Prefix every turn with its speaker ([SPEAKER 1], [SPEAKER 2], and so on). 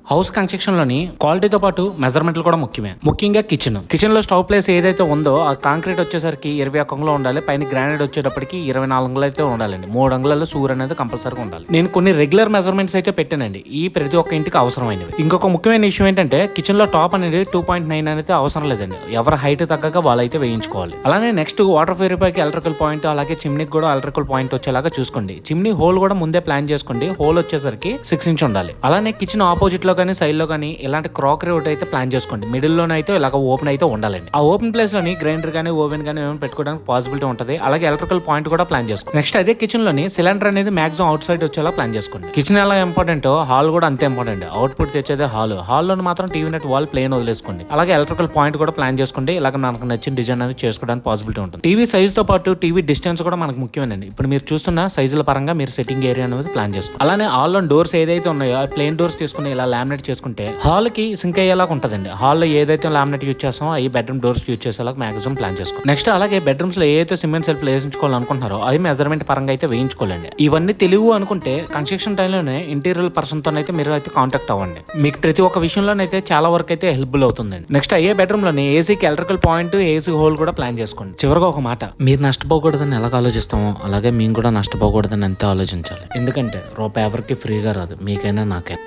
[SPEAKER 1] House construction లోని క్వాలిటీతో పాటు మెజర్మెంట్లు కూడా ముఖ్యమే. ముఖ్యంగా కిచెన్ లో స్టవ్ ప్లేస్ ఏదైతే ఉందో ఆ కాంక్రీట్ వచ్చేసరికి 21 అంగుళాలు ఉండాలి. పైన గ్రానైట్ వచ్చేటప్పటికి 24 అంగుళాలు అయితే ఉండాలండి. 3 అంగుళాల్లో సూర్ అనేది కంపల్సరీగా ఉండాలి. నేను కొన్ని రెగ్యులర్ మెజర్మెంట్స్ అయితే పెట్టానండి. ఈ ప్రతి ఒక్క ఇంటికి అవసరమైనవి. ఇంకొక ముఖ్యమైన విషయం ఏంటంటే కిచెన్ లో టాప్ అనేది 2.9 అనేది అవసరం లేదండి. ఎవరి హైట్ తగ్గక వాళ్ళైతే వేయించుకోవాలి. అలానే నెక్స్ట్ వాటర్ ప్యూరిఫైకి ఎలక్ట్రికల్ పాయింట్, అలాగే చిమ్నీకి కూడా ఎలక్ట్రికల్ పాయింట్ వచ్చేలాగా చూసుకోండి. చిమ్నీ హోల్ కూడా ముందే ప్లాన్ చేసుకోండి. హోల్ వచ్చేసరికి 6 ఇంచ్ ఉండాలి. అలానే కిచెన్ ఆపోజిట్ లో కానీ సైడ్ లో కానీ ఇలాంటి క్రాకరీ ఒకటి అయితే ప్లాన్ చేసుకోండి. మిడిల్ లోనే అయితే ఇలాగ ఓపెన్ అయితే ఉండాలండి. ఆ ఓపెన్ ప్లేస్ లోని గ్రైండర్ గానీ ఓవెన్ గానీ ఏమైనా పెట్టుకోవడానికి పాసిబిలిటీ ఉంటుంది. అలాగే ఎలక్ట్రికల్ పాయింట్ కూడా ప్లాన్ చేసుకోండి. నెక్స్ట్ అదే కిచెన్ లోని సిలిండర్ అనేది మాక్సిమం అవుట్ సైడ్ వచ్చేలా ప్లాన్ చేసుకోండి. కిచెన్ ఎలా ఇంపార్టెంట్, హాల్ కూడా అంతే ఇంపార్టెంట్. అవుట్పుట్ తెచ్చేదే హాల్ లో మాత్రం టీవీ నెట్ వాల్ ప్లేన్ వదిలేసుకోండి. అలాగే ఎలక్ట్రికల్ పాయింట్ కూడా ప్లాన్ చేసుకోండి. ఇలాగ మనకు నచ్చిన డిజైన్ అనేది చేసుకోవడానికి పాసిబిలిటీ ఉంటుంది. టీవీ సైజ్ తో పాటు టీవీ డిస్టెన్స్ కూడా మనకు ముఖ్యమేనండి. ఇప్పుడు మీరు చూస్తున్న సైజుల పరంగా మీరు సెట్టింగ్ ఏరియా అనేది ప్లాన్ చేసుకోండి. అలానే హాల్ లో డోర్స్ ఏదైతే ఉన్నాయో ప్లేన్ డోర్స్ తీసుకుని ఇలా లామినేట్ చేసుకుంటే హాల్ కి సింక్ అయ్యేలాగా ఉంటుందండి. హాల్లో ఏదైతే లామినేట్ యూజ్ చేస్తామో అవి బెడ్రూమ్ డోర్స్ యూజ్ చేసేలాగా మాక్సిమం ప్లాన్ చేసుకోండి. నెక్స్ట్ అలాగే బెడ్రూమ్స్ లో ఏదైతే సిమెంట్ సెల్ఫ్ వేయించుకోవాలనుకుంటున్నారో అవి మెజర్మెంట్ పరంగా అయితే వేయించుకోవాలండి. ఇవన్నీ తెలివి అనుకుంటే కన్స్ట్రక్షన్ టైంలోనే ఇంటీరియర్ పర్సన్ తో అయితే మీరు అయితే కాంటాక్ట్ అవ్వండి. మీకు ప్రతి ఒక్క విషయంలోనైతే చాలా వరకు అయితే హెల్ప్ఫుల్ అవుతుందండి. నెక్స్ట్ అయ్యే బెడ్రూమ్ లోనే ఏసీకి ఎలక్ట్రికల్ పాయింట్, ఏసీ హోల్ కూడా ప్లాన్ చేసుకోండి. చివరిగా ఒక మాట, మీరు నష్టపోకూడదని ఎలాగ ఆలోచిస్తామో అలాగే మేము కూడా నష్టపోకూడదని అంతే ఆలోచించాలి. ఎందుకంటే రూపాయి ఎవరికి ఫ్రీగా రాదు, మీకైనా నాకైనా.